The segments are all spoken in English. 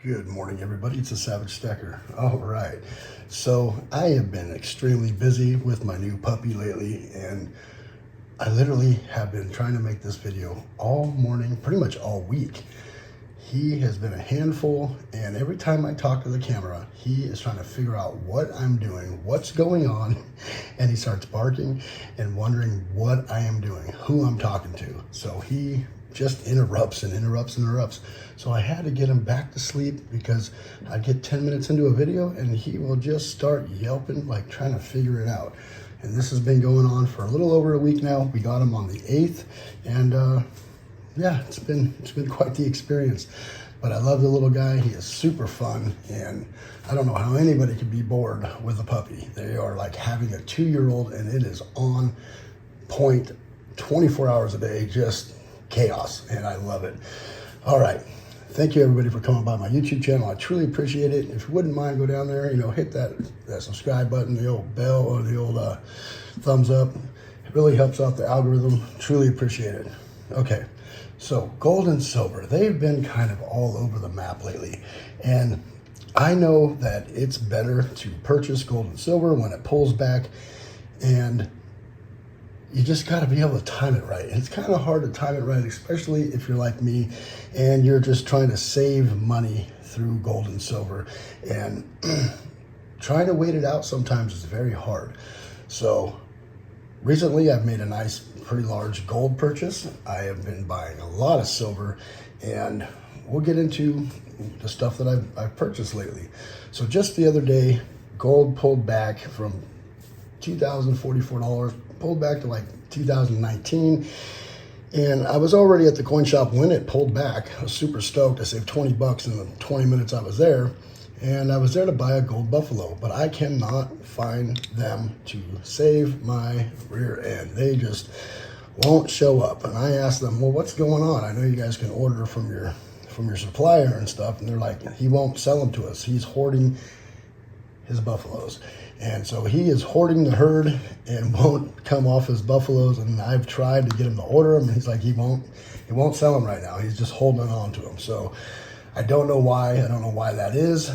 Good morning, everybody. It's a Savage Stacker. All right. So I have been extremely busy with my new puppy lately, and I literally have been trying to make this video all morning, pretty much all week. He has been a handful, and every time I talk to the camera, he is trying to figure out what I'm doing, what's going on, and he starts barking and wondering what I am doing, who I'm talking to. So he just interrupts and interrupts and interrupts. So I had to get him back to sleep because I get 10 minutes into a video and he will just start yelping, like trying to figure it out. And this has been going on for a little over a week now. We got him on the 8th, and yeah, it's been quite the experience. But I love the little guy. He is super fun, and I don't know how anybody could be bored with a puppy. They are like having a 2-year-old, and it is on point 24 hours a day, just chaos, and I love it. All right. Thank you, everybody, for coming by my YouTube channel. I truly appreciate it. If you wouldn't mind, go down there, hit that subscribe button, the old bell, or the old thumbs up. It really helps out the algorithm. Truly appreciate it. Okay, so gold and silver, they've been kind of all over the map lately. And I know that it's better to purchase gold and silver when it pulls back, and you just got to be able to time it right. And it's kind of hard to time it right, especially if you're like me and you're just trying to save money through gold and silver. And trying to wait it out sometimes is very hard. So recently I've made a nice, pretty large gold purchase. I have been buying a lot of silver, and we'll get into the stuff that I've purchased lately. So just the other day, gold pulled back from $2,044, pulled back to like 2019, and I was already at the coin shop when it pulled back. I was super stoked. I saved 20 bucks in the 20 minutes I was there, and I was there to buy a gold buffalo, but I cannot find them to save my rear end. They just won't show up. And I asked them, well, what's going on? I know you guys can order from your supplier and stuff, and they're like, he won't sell them to us. He's hoarding his buffaloes. And so he is hoarding the herd and won't come off his buffaloes. And I've tried to get him to order them, and he's like, he won't sell them right now. He's just holding on to them. So I don't know why. I don't know why that is.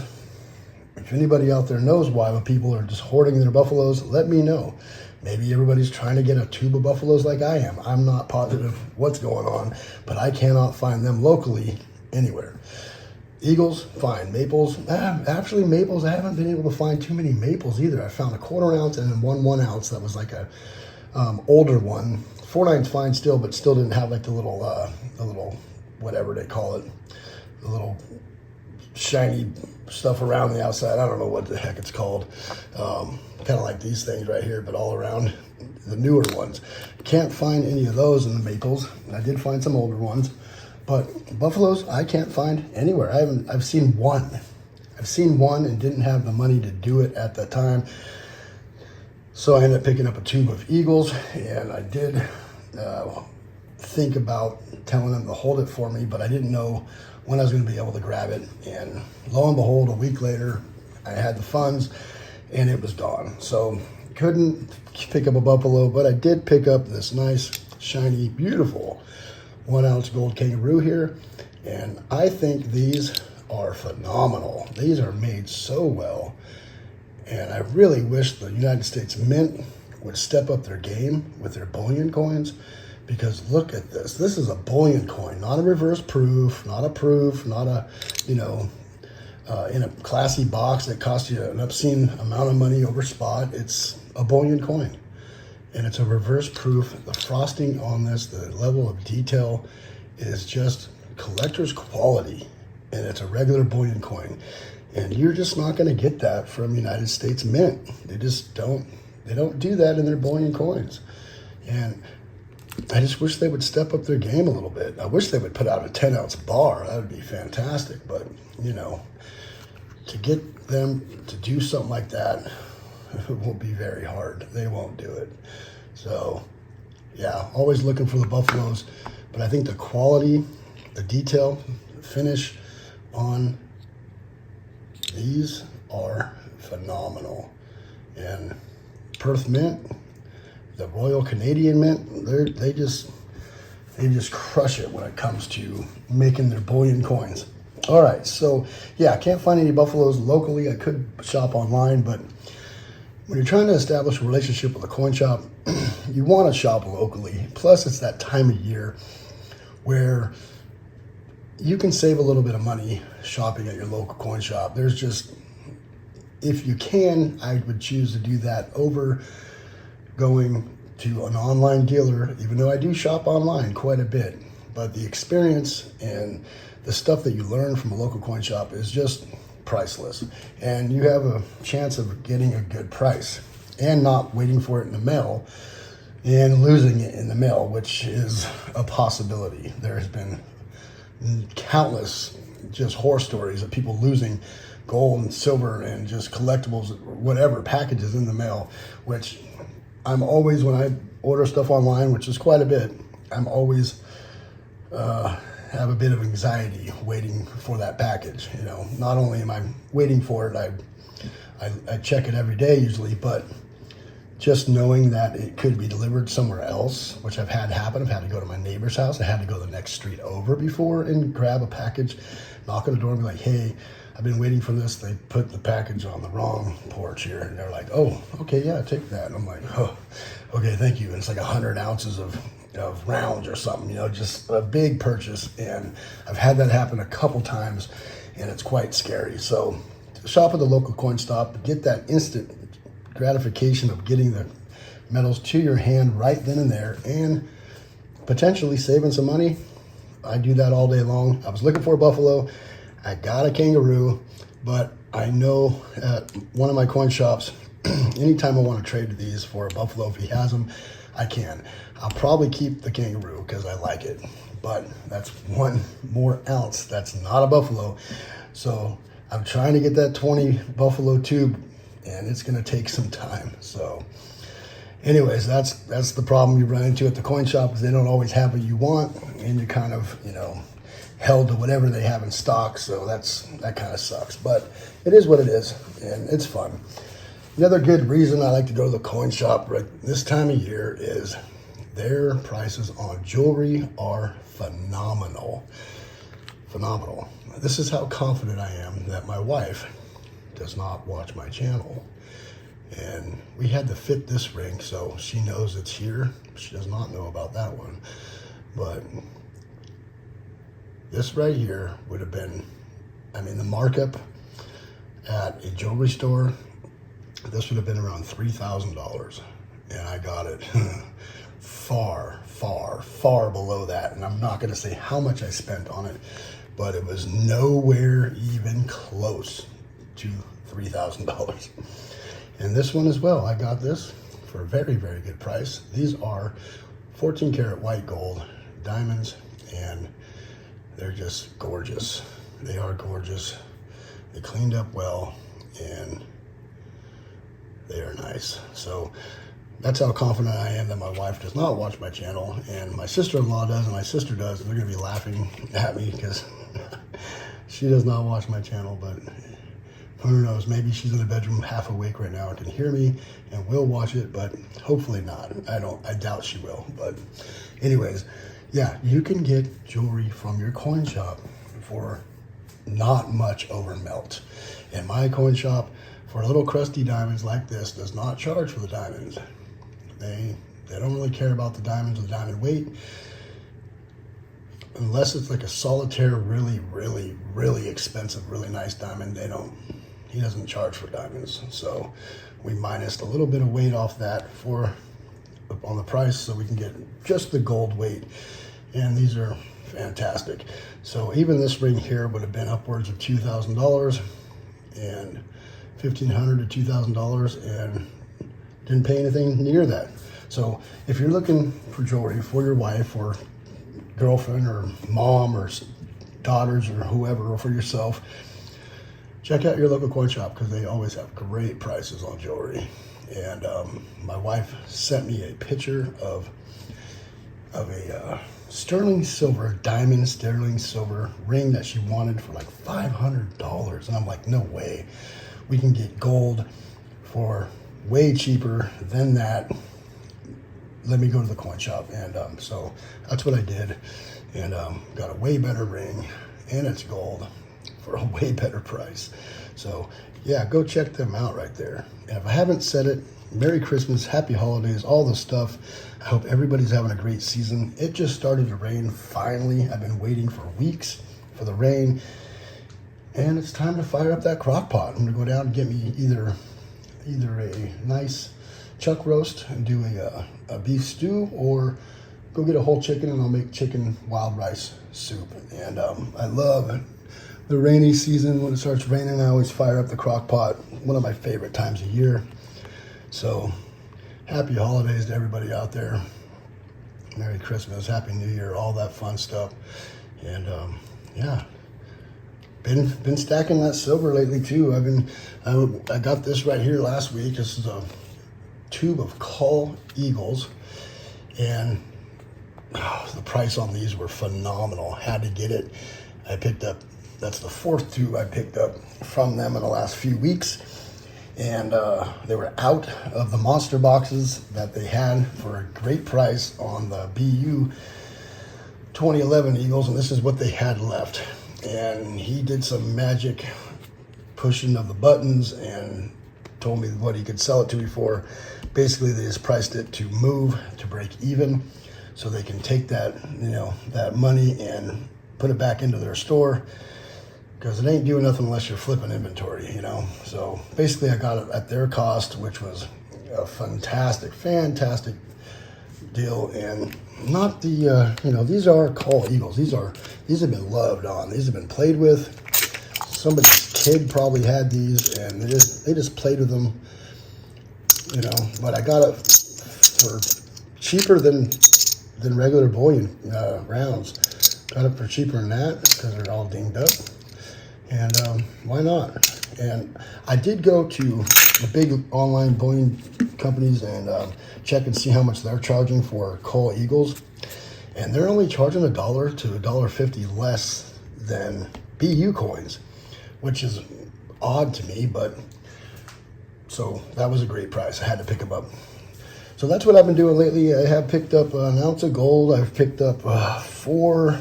If anybody out there knows why, when people are just hoarding their buffaloes, let me know. Maybe everybody's trying to get a tube of buffaloes like I am. I'm not positive what's going on, but I cannot find them locally anywhere. Eagles, fine. Maples, actually maples, I haven't been able to find too many maples either. I found a 1/4 ounce and then one 1 ounce that was like a older one. 4.9's fine still, but still didn't have like the little whatever they call it, the little shiny stuff around the outside. I don't know what the heck it's called. Kind of like these things right here, but all around, the newer ones. Can't find any of those in the maples. I did find some older ones. But buffaloes, I can't find anywhere. I've seen one. I've seen one and didn't have the money to do it at the time. So I ended up picking up a tube of Eagles, and I did think about telling them to hold it for me, but I didn't know when I was going to be able to grab it. And lo and behold, a week later, I had the funds and it was gone. So couldn't pick up a buffalo, but I did pick up this nice, shiny, beautiful 1 ounce gold kangaroo here, and I think these are phenomenal. These are made so well, and I really wish the United States Mint would step up their game with their bullion coins, because look at this. This is a bullion coin, not a reverse proof, not a, in a classy box that costs you an obscene amount of money over spot. It's a bullion coin. And it's a reverse proof. The frosting on this, the level of detail is just collector's quality. And it's a regular bullion coin. And you're just not going to get that from United States Mint. They just don't do that in their bullion coins. And I just wish they would step up their game a little bit. I wish they would put out a 10 ounce bar. That would be fantastic. But, to get them to do something like that, it will be very hard. They won't do it. So yeah, always looking for the buffaloes, but I think the quality, the detail, the finish on these are phenomenal. And Perth Mint, the Royal Canadian Mint, they just crush it when it comes to making their bullion coins. All right, so yeah, I can't find any buffaloes locally. I could shop online, but when you're trying to establish a relationship with a coin shop, you want to shop locally. Plus, it's that time of year where you can save a little bit of money shopping at your local coin shop. There's just, if you can, I would choose to do that over going to an online dealer, even though I do shop online quite a bit. But the experience and the stuff that you learn from a local coin shop is just priceless. And you have a chance of getting a good price and not waiting for it in the mail and losing it in the mail, which is a possibility. There has been countless just horror stories of people losing gold and silver and just collectibles, whatever, packages in the mail, which I'm always, when I order stuff online, which is quite a bit, I'm always have a bit of anxiety waiting for that package. You know, not only am I waiting for it, I check it every day usually, but just knowing that it could be delivered somewhere else, which I've had happen. I've had to go to my neighbor's house. I had to go the next street over before and grab a package, knock on the door and be like, hey, I've been waiting for this. They put the package on the wrong porch here. And they're like, oh, okay, yeah, take that. And I'm like, oh, okay, thank you. And it's like 100 ounces of rounds or something, you know, just a big purchase. And I've had that happen a couple times and it's quite scary. So shop at the local coin stop, get that instant gratification of getting the metals to your hand right then and there and potentially saving some money. I do that all day long. I was looking for a buffalo. I got a kangaroo, but I know at one of my coin shops, anytime I want to trade these for a buffalo, if he has them, I can. I'll probably keep the kangaroo because I like it, but that's one more ounce. That's not a buffalo. So I'm trying to get that 20 buffalo tube and it's going to take some time. So anyways, that's the problem you run into at the coin shop, is they don't always have what you want and you're kind of, you know, held to whatever they have in stock. So that kind of sucks, but it is what it is and it's fun. Another good reason I like to go to the coin shop right this time of year is their prices on jewelry are phenomenal. Phenomenal. This is how confident I am that my wife does not watch my channel. And we had to fit this ring, so she knows it's here. She does not know about that one. But this right here would have been, I mean, the markup at a jewelry store, this would have been around $3,000. And I got it far, far, far below that. And I'm not going to say how much I spent on it, but it was nowhere even close to $3,000. And this one as well, I got this for a very, very good price. These are 14 karat white gold diamonds and they're just gorgeous. They are gorgeous. They cleaned up well and they are nice. So that's how confident I am that my wife does not watch my channel and my sister-in-law does and my sister does. And they're gonna be laughing at me because she does not watch my channel, but who knows, maybe she's in the bedroom half awake right now and can hear me and will watch it, but hopefully not. I doubt she will, but anyways, yeah, you can get jewelry from your coin shop for not much over melt. And my coin shop, for little crusty diamonds like this, does not charge for the diamonds. They don't really care about the diamonds or the diamond weight. Unless it's like a solitaire, really, really, really expensive, really nice diamond, he doesn't charge for diamonds. So we minused a little bit of weight off that on the price so we can get just the gold weight. And these are fantastic. So even this ring here would have been upwards of $2,000 and $1,500 to $2,000 and didn't pay anything near that. So if you're looking for jewelry for your wife or girlfriend or mom or daughters or whoever, or for yourself, check out your local coin shop because they always have great prices on jewelry. And my wife sent me a picture of a sterling silver, diamond sterling silver ring that she wanted for like $500. And I'm like, no way. We can get gold for way cheaper than that. Let me go to the coin shop. And so that's what I did. And got a way better ring and it's gold. for a way better price. So yeah, go check them out right there. And if I haven't said it, Merry Christmas, Happy Holidays, all the stuff. I hope everybody's having a great season. It just started to rain finally. I've been waiting for weeks for the rain. And it's time to fire up that crock pot. I'm gonna go down and get me either a nice chuck roast and do a beef stew, or go get a whole chicken and I'll make chicken wild rice soup. And I love the rainy season. When it starts raining, I always fire up the crock pot. One of my favorite times of year. So happy holidays to everybody out there. Merry Christmas, Happy New Year, all that fun stuff. And yeah, been stacking that silver lately too. I got this right here last week. This is a tube of Cull Eagles, and the price on these were phenomenal. Had to get it. I picked up, that's the fourth tube I picked up from them in the last few weeks. And they were out of the monster boxes that they had for a great price on the BU 2011 Eagles, and this is what they had left. And he did some magic pushing of the buttons and told me what he could sell it to me for. Basically, they just priced it to move, to break even, so they can take that, that money and put it back into their store. Because it ain't doing nothing unless you're flipping inventory, So basically I got it at their cost, which was a fantastic deal. And not the, these are Cull Eagles. These have been loved on. These have been played with. Somebody's kid probably had these, and they just played with them, But I got it for cheaper than regular bullion rounds. Got it for cheaper than that because they're all dinged up. And why not? And I did go to the big online bullion companies and check and see how much they're charging for Cull Eagles. And they're only charging $1 to $1.50 less than BU coins, which is odd to me, but so that was a great price. I had to pick them up. So that's what I've been doing lately. I have picked up an ounce of gold. I've picked up 4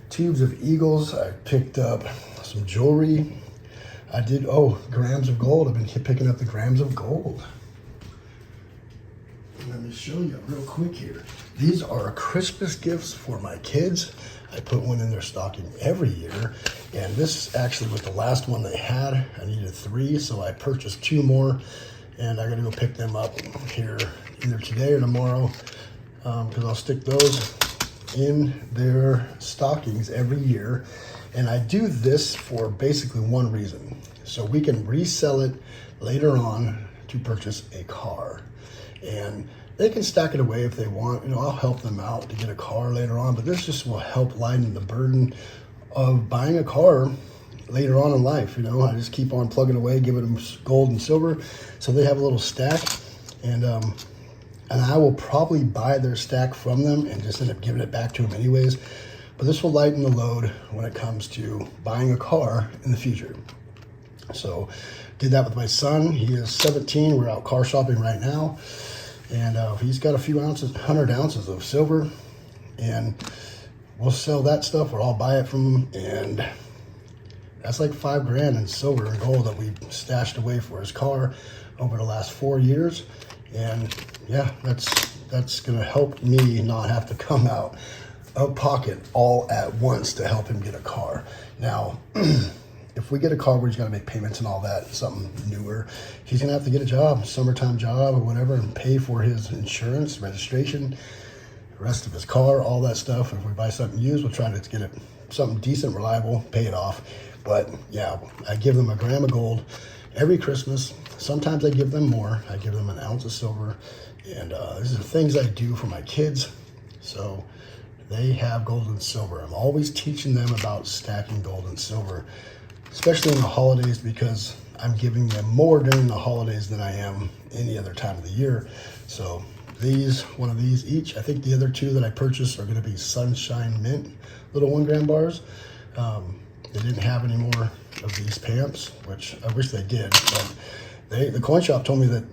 tubes of Eagles. I picked up some jewelry. I did, grams of gold. I've been picking up the grams of gold. Let me show you real quick here. These are Christmas gifts for my kids. I put one in their stocking every year. And this actually was the last one they had. I needed 3, so I purchased 2 more. And I gotta go pick them up here either today or tomorrow, because I'll stick those in their stockings every year. And I do this for basically one reason. So we can resell it later on to purchase a car. And they can stack it away if they want. I'll help them out to get a car later on, but this just will help lighten the burden of buying a car later on in life. I just keep on plugging away, giving them gold and silver, so they have a little stack. And I will probably buy their stack from them and just end up giving it back to them anyways. But this will lighten the load when it comes to buying a car in the future. So did that with my son. He is 17. We're out car shopping right now. And he's got a few ounces, 100 ounces of silver. And we'll sell that stuff, or I'll buy it from him. And that's like $5 grand in silver and gold that we stashed away for his car over the last 4 years. And yeah, that's gonna help me not have to come out of pocket all at once to help him get a car. Now, if we get a car where he's gotta make payments and all that, something newer, he's gonna have to get a job, summertime job or whatever, and pay for his insurance, registration, the rest of his car, all that stuff. If we buy something used, we'll try to get it something decent, reliable, pay it off. But yeah, I give them $1 gram of gold every Christmas. Sometimes I give them more. I give them an ounce of silver. And these are things I do for my kids. So they have gold and silver. I'm always teaching them about stacking gold and silver, especially in the holidays, because I'm giving them more during the holidays than I am any other time of the year. So one of these each. I think the other 2 that I purchased are going to be Sunshine Mint, little 1 gram bars. They didn't have any more of these pamps, which I wish they did, but the coin shop told me that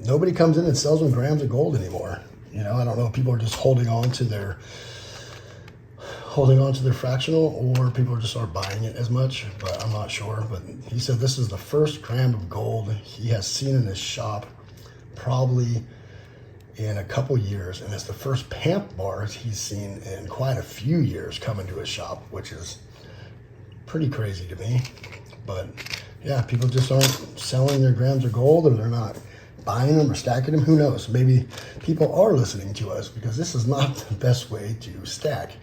nobody comes in and sells them grams of gold anymore. I don't know if people are just holding on to their holding on to their fractional, or people just aren't buying it as much, but I'm not sure. But he said this is the first gram of gold he has seen in his shop probably in a couple years, and it's the first PAMP bars he's seen in quite a few years come into his shop, which is pretty crazy to me. But yeah, people just aren't selling their grams of gold, or they're not buying them or stacking them. Who knows? Maybe people are listening to us, because this is not the best way to stack.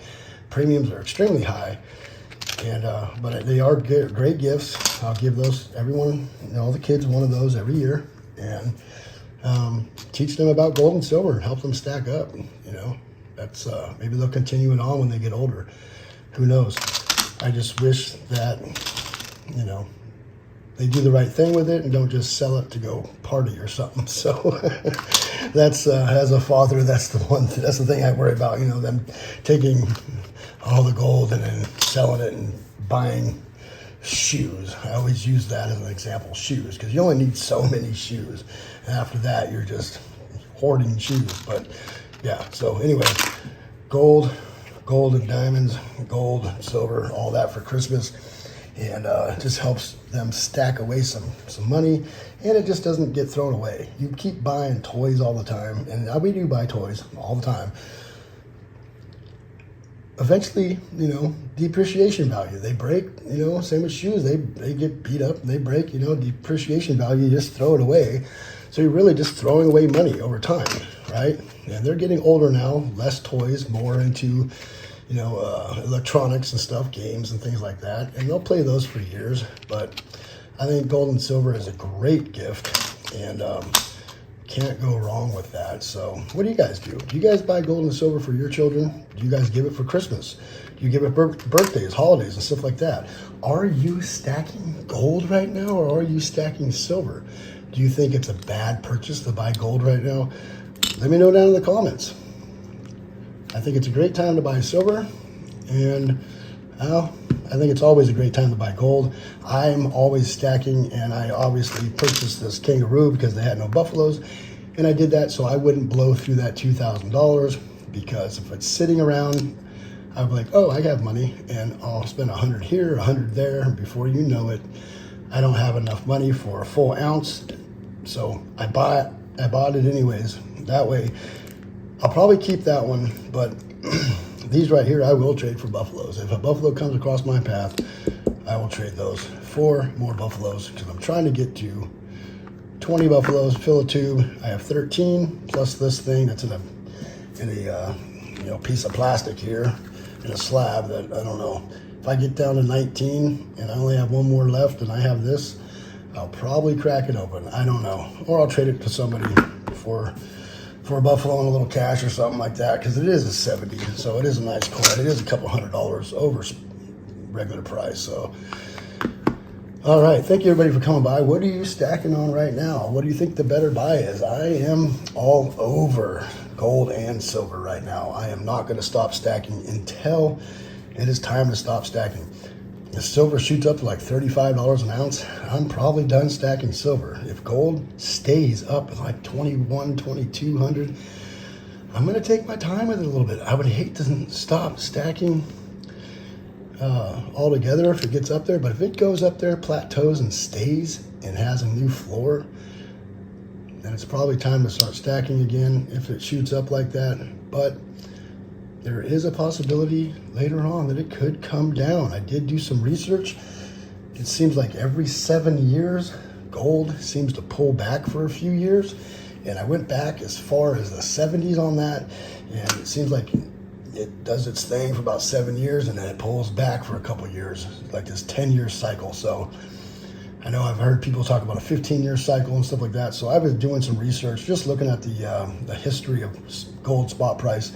Premiums are extremely high, and but they are great gifts. I'll give those everyone, all the kids, one of those every year, and teach them about gold and silver and help them stack up. That's maybe they'll continue it on when they get older. Who knows? I just wish that they do the right thing with it and don't just sell it to go party or something. So that's as a father, that's the thing I worry about. Them taking all the gold and then selling it and buying shoes. I always use that as an example, shoes, because you only need so many shoes. And after that, you're just hoarding shoes. But yeah, so anyway, gold and diamonds, gold, silver, all that for Christmas. And it just helps them stack away some money, and it just doesn't get thrown away. You keep buying toys all the time, and we do buy toys all the time. Eventually, depreciation value. They break, same with shoes. They get beat up and they break, depreciation value, you just throw it away. So you're really just throwing away money over time, right? And they're getting older now, less toys, more into, electronics and stuff, games and things like that. And they'll play those for years. But I think gold and silver is a great gift, and can't go wrong with that. So what do you guys do? Do you guys buy gold and silver for your children? Do you guys give it for Christmas? Do you give it birthdays, holidays, and stuff like that? Are you stacking gold right now, or are you stacking silver? Do you think it's a bad purchase to buy gold right now? Let me know down in the comments. I think it's a great time to buy silver, and I think it's always a great time to buy gold. I'm always stacking, and I obviously purchased this kangaroo because they had no buffaloes, and I did that so I wouldn't blow through that $2,000, because if it's sitting around, I'd be like, oh, I have money, and I'll spend 100 here, 100 there, and before you know it, I don't have enough money for a full ounce. So I bought it anyways. That way, I'll probably keep that one, but these right here, I will trade for buffaloes. If a buffalo comes across my path, I will trade those for more buffaloes, because I'm trying to get to 20 buffaloes, fill a tube. I have 13 plus this thing that's in a piece of plastic here, in a slab that I don't know. If I get down to 19 and I only have one more left and I have this, I'll probably crack it open. I don't know. Or I'll trade it to somebody for a buffalo and a little cash or something like that, because it is a 70, so it is a nice coin. It is a couple $100 over regular price. So, all right, thank you everybody for coming by. What are you stacking on right now? What do you think the better buy is? I am all over gold and silver right now. I am not going to stop stacking until it is time to stop stacking. If silver shoots up to like $35 an ounce, I'm probably done stacking silver. If gold stays up at like 21, 2200, I'm going to take my time with it a little bit. I would hate to stop stacking altogether if it gets up there, but if it goes up there, plateaus, and stays and has a new floor, then it's probably time to start stacking again if it shoots up like that. But there is a possibility later on that it could come down. I did do some research. It seems like every 7 years, gold seems to pull back for a few years. And I went back as far as the 70s on that, and it seems like it does its thing for about 7 years, and then it pulls back for a couple years, like this 10-year cycle. So I know I've heard people talk about a 15-year cycle and stuff like that. So I was doing some research, just looking at the history of gold spot price.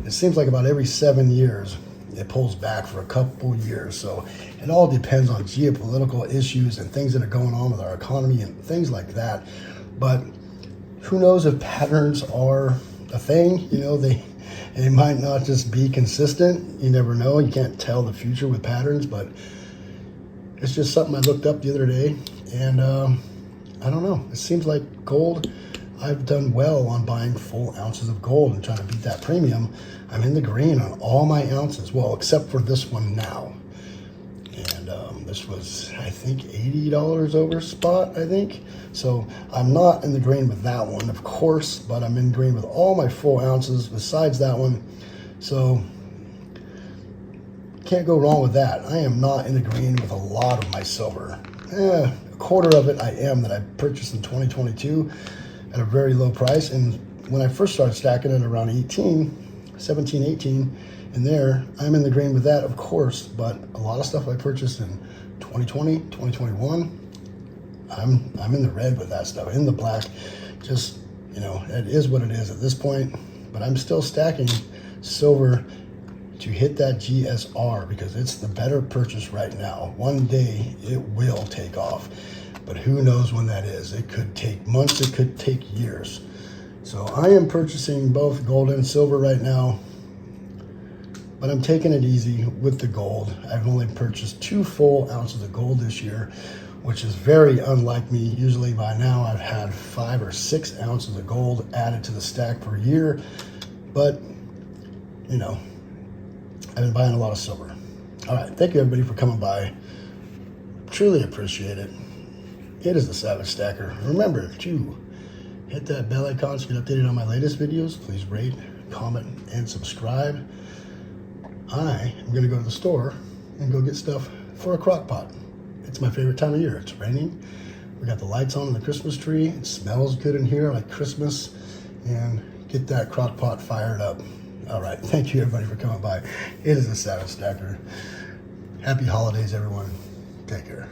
It seems like about every 7 years, it pulls back for a couple years. So it all depends on geopolitical issues and things that are going on with our economy and things like that. But who knows if patterns are a thing? They might not just be consistent. You never know. You can't tell the future with patterns, but it's just something I looked up the other day, and I don't know. It seems like gold I've done well on buying full ounces of gold and trying to beat that premium. I'm in the green on all my ounces, well, except for this one now. And this was, I think, $80 over spot, I think. So I'm not in the green with that one, of course, but I'm in green with all my full ounces besides that one. So can't go wrong with that. I am not in the green with a lot of my silver. A quarter of it I am, that I purchased in 2022 at a very low price. And when I first started stacking it around 17, 18, in there, I'm in the green with that, of course, but a lot of stuff I purchased in 2020, 2021, I'm in the red with that stuff, in the black. Just, you know, it is what it is at this point, but I'm still stacking silver to hit that GSR because it's the better purchase right now. One day it will take off, but who knows when that is. It could take months, it could take years. So I am purchasing both gold and silver right now, but I'm taking it easy with the gold. I've only purchased 2 full ounces of gold this year, which is very unlike me. Usually by now I've had 5 or 6 ounces of gold added to the stack per year, but you know, I've been buying a lot of silver. All right, thank you everybody for coming by. Truly appreciate it. It is the Savage Stacker. Remember to hit that bell icon to get updated on my latest videos. Please rate, comment, and subscribe. I am gonna go to the store and go get stuff for a crock pot. It's my favorite time of year. It's raining. We got the lights on the Christmas tree. It smells good in here like Christmas. And get that crock pot fired up. All right, thank you everybody for coming by. It is the Savage Stacker. Happy holidays, everyone. Take care.